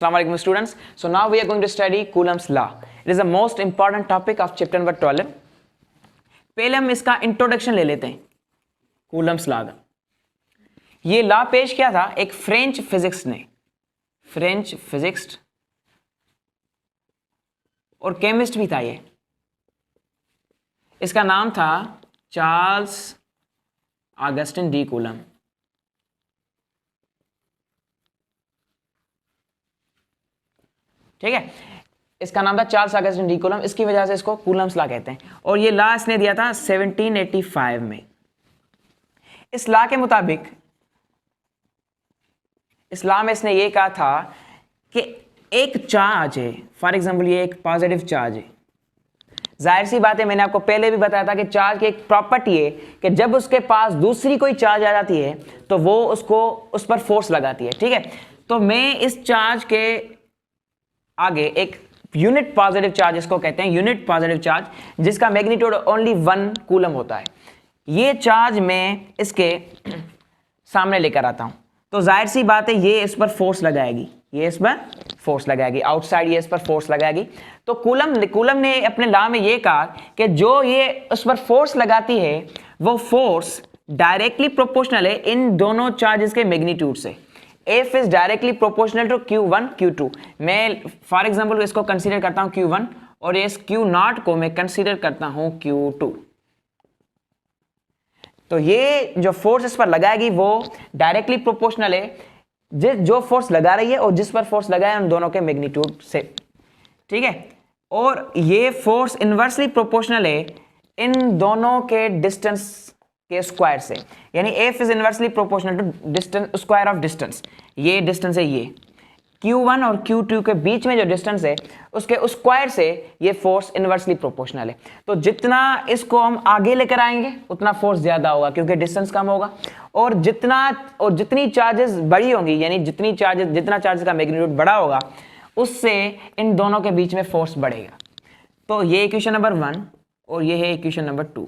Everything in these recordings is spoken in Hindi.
Assalamu alaikum students. So now we are going to study Coulomb's law. It is the most important topic of chapter number 12. पहले हम इसका इंट्रोडक्शन ले लेते हैं कूलम्स लॉ का। ये लॉ पेश किया था एक फ्रेंच फिजिक्स ने, फ्रेंच फिजिक्स और केमिस्ट भी था ये। इसका नाम था चार्ल्स ऑगस्टिन डी कूलम। ठीक है, इसका नाम था चार्ल्स ऑगस्टिन डी कूलम, इसकी वजह से इसको कूलम्स लॉ कहते हैं। और ये लॉ इसने दिया था 1785 में। इस लॉ के मुताबिक, इस लॉ में इसने ये कहा था कि एक चार्ज है, फॉर एग्जांपल ये एक पॉजिटिव चार्ज है। जाहिर सी बात है, मैंने आपको पहले भी बताया था कि चार्ज की एक प्रॉपर्टी है कि जब उसके पास दूसरी कोई चार्ज आ जाती है तो वो उसको उस पर फोर्स लगाती है। ठीक है, तो मैं इस चार्ज के आगे एक यूनिट पॉजिटिव चार्ज, इसको कहते हैं यूनिट पॉजिटिव चार्ज, जिसका मैग्नीट्यूड ओनली 1 कूलम होता है। ये चार्ज मैं इसके सामने लेकर आता हूं तो जाहिर सी बात है ये इस पर फोर्स लगाएगी, ये इस पर फोर्स लगाएगी, आउटसाइड ये इस पर फोर्स लगाएगी। तो कूलम ने अपने लॉ में ये कहा कि जो ये उस पर फोर्स लगाती है वो फोर्स डायरेक्टली प्रोपोर्शनल है इन दोनों चार्जेस के मैग्नीट्यूड से। F is directly proportional to Q1, Q2। मैं फॉर एग्जाम्पल इसको कंसीडर करता हूं Q1 और इस Q0 को मैं कंसीडर करता हूं Q2। तो ये जो फोर्स इस पर लगाएगी वो डायरेक्टली प्रोपोर्शनल है जो फोर्स लगा रही है और जिस पर फोर्स लगा है उन दोनों के मैग्नीट्यूड से। ठीक है, और ये फोर्स इनवर्सली प्रोपोर्शनल है इन दोनों के डिस्टेंस के स्क्वायर से, यानी F is inversely proportional to distance, square of distance. ये डिस्टेंस है, ये Q1 और Q2 के बीच में जो डिस्टेंस है उसके स्क्वायर से ये फोर्स इनवर्सली प्रोपोर्शनल है। तो जितना इसको हम आगे लेकर आएंगे उतना फोर्स ज्यादा होगा क्योंकि डिस्टेंस कम होगा, और जितनी चार्जेस बड़ी होंगी, यानी जितना चार्जेस का मैग्नीट्यूड बड़ा होगा उससे इन दोनों के बीच में फोर्स बढ़ेगा। तो ये इक्वेशन नंबर 1 और ये है इक्वेशन नंबर 2।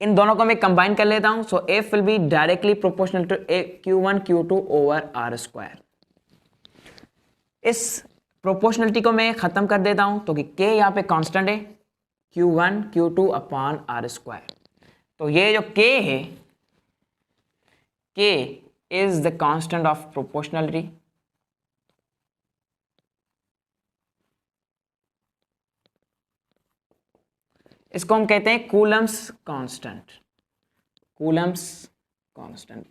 इन दोनों को मैं कंबाइन कर लेता हूं। So F will be directly proportional to Q1 Q2 over R square. इस प्रोपोर्शनलिटी को मैं खत्म कर देता हूं तो कि K यहां पे कांस्टेंट है, Q1 Q2 upon R square. तो ये जो K है, K is the constant of proportionality. इसको हम कहते हैं कूलम्स कांस्टेंट, कूलम्स कांस्टेंट।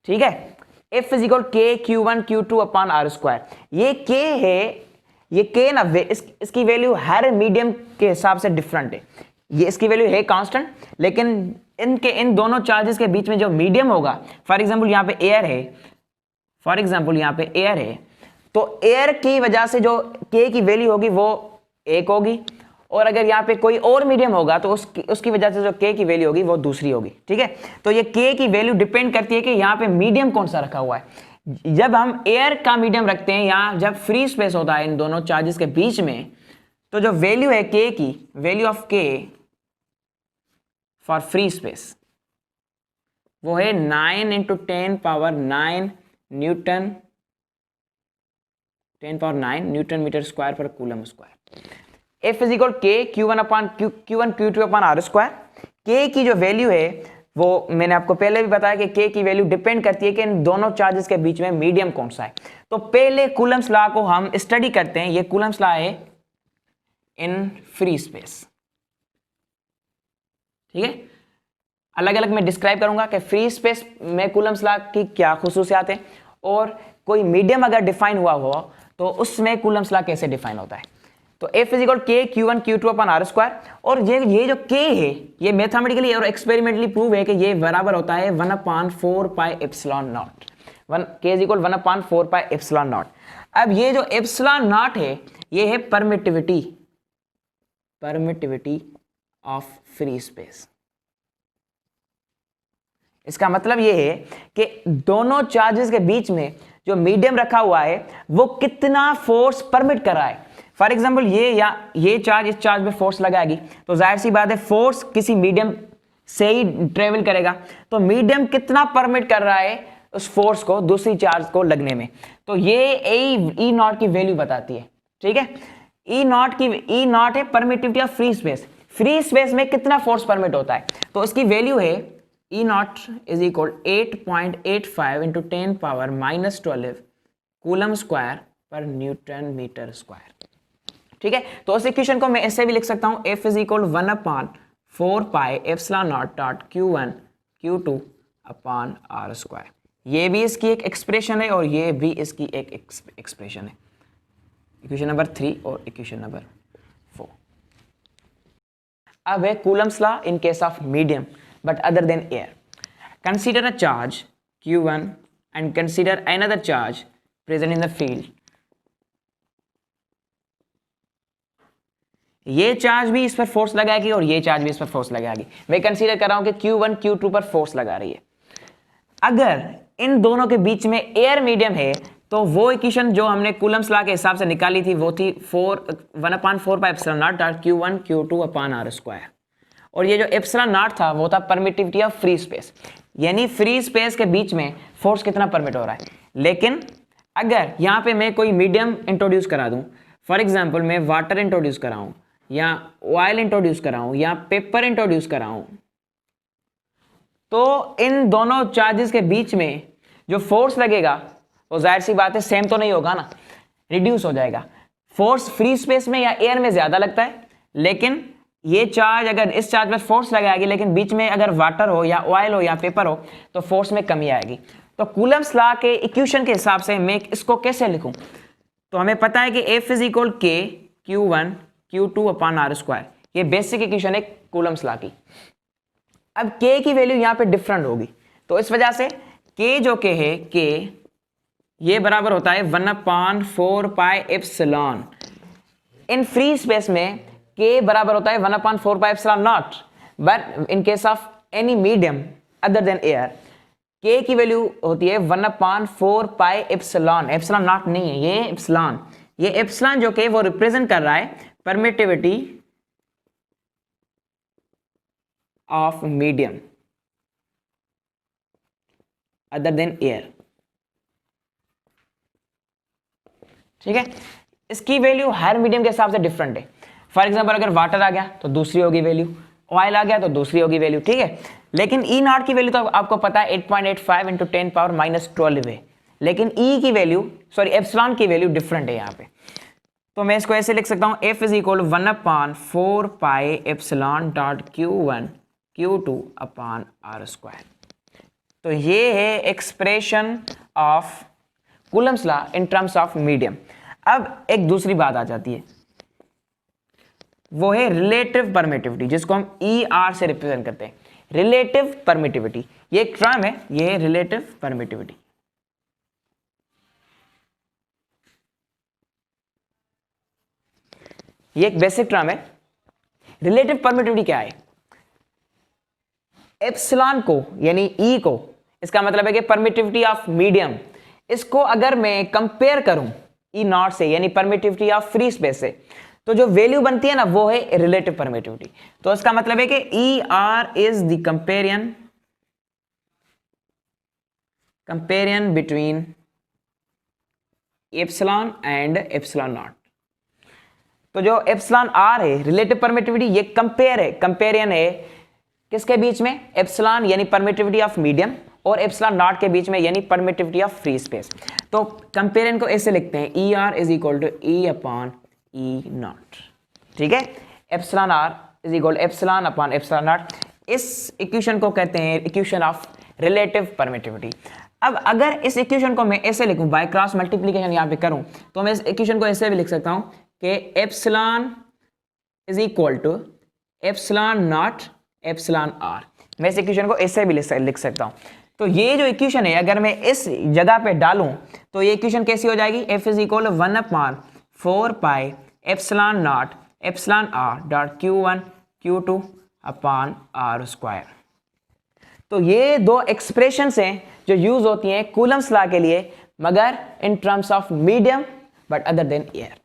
ठीक है, F is equal K Q1 Q2 upon R square. ये K है, ये K ना इसकी वैल्यू हर मीडियम के हिसाब से डिफरेंट है। ये इसकी वैल्यू है कांस्टेंट, लेकिन इन दोनों चार्जेस के बीच में जो मीडियम होगा, फॉर एग्जांपल यहाँ पे एयर है, फॉर एग्जांपल यहाँ पे एयर है, तो एयर की वजह से जो K की वैल्यू होगी वो 1 होगी, और अगर यहाँ पे कोई और मीडियम होगा तो उसकी वजह से जो K की वैल्यू होगी वो दूसरी होगी। ठीक है, तो ये K की वैल्यू डिपेंड करती है कि यहाँ पे मीडियम कौन सा रखा हुआ है। जब हम एयर का मीडियम रखते हैं या जब फ्री स्पेस होता है इन दोनों चार्जेस के बीच में, तो जो वैल्यू है K की, value of K for free space वो है 9 × 10⁹ न्यूटन, 10⁹ न्यूटन मीटर स्क्वायर पर coulomb square. F is equal K Q1 Q2 upon R square. K की जो वैल्यू है वो मैंने आपको पहले भी बताया कि K की वैल्यू डिपेंड करती है कि इन दोनों चार्जेस के बीच में मीडियम कौन सा है। तो पहले कूलम्स लॉ को हम स्टडी करते हैं। ये कूलम्स लॉ है इन फ्री स्पेस। ठीक है, अलग अलग मैं डिस्क्राइब करूंगा कि फ्री स्पेस में कूलम्स लॉ की क्या खुसूसियात है, और कोई मीडियम अगर डिफाइन हुआ हो तो उसमें कूलम्स लॉ कैसे डिफाइन होता है। तो F is equal K Q1 Q2 upon R square, और ये जो K है ये मैथमेटिकली और एक्सपेरिमेंटली प्रूव है कि ये बराबर होता है 1/4πε0। K is equal 1/4πε0। अब ये जो ε0 है ये है परमिटिविटी ऑफ फ्री स्पेस। इसका मतलब ये है कि दोनों चार्जेस के बीच में जो मीडियम रखा हुआ है वो कितना फोर्स परमिट कर रहा है। फॉर एग्जाम्पल ये चार्ज इस चार्ज पे फोर्स लगाएगी तो जाहिर सी बात है फोर्स किसी मीडियम से ही ट्रेवल करेगा। तो मीडियम कितना परमिट कर रहा है उस फोर्स को दूसरी चार्ज को लगने में। तो ये ई नॉट की वैल्यू बताती है, ठीक है। ई नॉट है permittivity of free space, free space में कितना फोर्स परमिट होता है, तो उसकी वैल्यू है e naught is equal 8.85 into 10 power -12 coulomb square पर न्यूटन मीटर स्क्वायर, ठीक है। तो उस इक्वेशन को मैं ऐसे भी लिख सकता हूं, F is equal 1/4 pi epsilon not dot Q1 Q2 upon R square. ये भी इसकी एक एक्सप्रेशन है और ये भी इसकी एक एक्सप्रेशन है, इक्वेशन नंबर 3 और इक्वेशन नंबर 4। अब है Coulomb's law in case of medium but other than air. Consider a charge Q1 and consider another charge present in the field. ये चार्ज भी इस पर फोर्स लगाएगी और ये चार्ज भी इस पर फोर्स लगाएगी। मैं कंसीडर कर रहा हूं कि Q1 Q2 पर फोर्स लगा रही है। अगर इन दोनों के बीच में एयर मीडियम है तो वो इक्वेशन जो हमने कूलम्स लॉ के हिसाब से निकाली थी वो थी 1/4 pi epsilon not dot Q1 Q2 upon R square. और ये जो एप्सिलॉन नॉट था वो था परमिटिविटी ऑफ फ्री स्पेस, यानी फ्री स्पेस के बीच में फोर्स कितना परमिट हो रहा है। लेकिन अगर यहाँ पे मैं कोई मीडियम इंट्रोड्यूस करा दूं, फॉर एग्जाम्पल मैं वाटर इंट्रोड्यूस कराऊं या ऑयल इंट्रोड्यूस कराऊं या पेपर इंट्रोड्यूस कराऊं, तो इन दोनों चार्जेस के बीच में जो फोर्स लगेगा वो जाहिर सी बात है सेम तो नहीं होगा ना, रिड्यूस हो जाएगा। फोर्स फ्री स्पेस में या एयर में ज्यादा लगता है, लेकिन ये चार्ज अगर इस चार्ज पर फोर्स लगाएगी, लेकिन बीच में अगर वाटर हो या ऑयल हो या पेपर हो तो फोर्स में कमी आएगी। तो कूलम्स लॉ के इक्वेशन के हिसाब से मैं इसको कैसे लिखूं, तो हमें पता है कि F is equal K Q1 Q2 upon R square, ये बेसिक इक्वेशन है कूलम्स लॉ की। अब K की वैल्यू यहाँ पे डिफरेंट होगी, तो इस वजह से K जो K है K ये बराबर होता है 1/4 pi epsilon. In free space में K बराबर होता है 1/4 pi epsilon not, but in case of any medium other than air K की वैल्यू होती है 1/4 पाई एप्सिलॉन, एप्सिलॉन नॉट नहीं है ये एप्सिलॉन। ये एप्सिलॉन जो कि वो रिप्रेजेंट कर रहा है permittivity of medium other than air, ठीक है। इसकी वैल्यू हर मीडियम के हिसाब से डिफरेंट है। फॉर एग्जांपल अगर वाटर आ गया तो दूसरी होगी वैल्यू, ऑयल आ गया तो दूसरी होगी वैल्यू, ठीक है। लेकिन ई नॉट की वैल्यू तो आपको पता है 8.85 इंटू 10 पावर -12 है, लेकिन ई की वैल्यू एप्सिलॉन की वैल्यू डिफरेंट है यहाँ पे। तो मैं इसको ऐसे लिख सकता हूँ, F is equal 1/4 pi epsilon dot Q1 Q2 upon R square. तो ये है expression of Coulomb's law in terms of medium. अब एक दूसरी बात आ जाती है, वो है रिलेटिव परमिटिविटी, जिसको हम ER से रिप्रेजेंट करते हैं। रिलेटिव परमिटिविटी ये एक टर्म है, ये है रिलेटिव परमिटिविटी। ये एक बेसिक टर्म है। रिलेटिव परमिटिविटी क्या है? एप्सिलॉन को यानी E को, इसका मतलब है कि परमिटिविटी ऑफ मीडियम, इसको अगर मैं कंपेयर करूं ई नॉट से यानी परमिटिविटी ऑफ फ्री स्पेस से, तो जो वैल्यू बनती है ना वो है रिलेटिव परमिटिविटी। तो इसका मतलब है कि ER is the comparison between epsilon and epsilon naught. तो जो एप्सिलॉन R है रिलेटिव परमिटिविटी, ये कंपेरियन है किसके बीच में? एप्सिलॉन यानी परमिटिविटी ऑफ मीडियम और एप्सिलॉन नॉट के बीच में यानी परमिटिविटी ऑफ फ्री स्पेस। तो कंपेरियन को ऐसे लिखते हैं, ER is equal to E upon E naught, ठीक है। Epsilon R is equal epsilon upon epsilon naught. इस इक्वेशन को कहते हैं इक्वेशन ऑफ रिलेटिव परमिटिविटी। अब अगर इस इक्वेशन को मैं ऐसे लिखूं, बाय क्रॉस मल्टीप्लिकेशन यहाँ पे करूं, तो मैं इस इक्वेशन को ऐसे भी लिख सकता हूं कि epsilon is equal to epsilon naught epsilon R। मैं इस इक्वेशन को ऐसे भी लिख सकता हूं। तो ये जो इक्वेशन है अगर मैं इस जगह पे डालूं तो ये इक्वेशन कैसी हो जाएगी? F is equal 1/4 pi epsilon naught epsilon R dot Q1 Q2 upon R square. तो ये दो एक्सप्रेशंस हैं जो यूज होती हैं कूलम्स लॉ के लिए, मगर in terms of medium but other than air.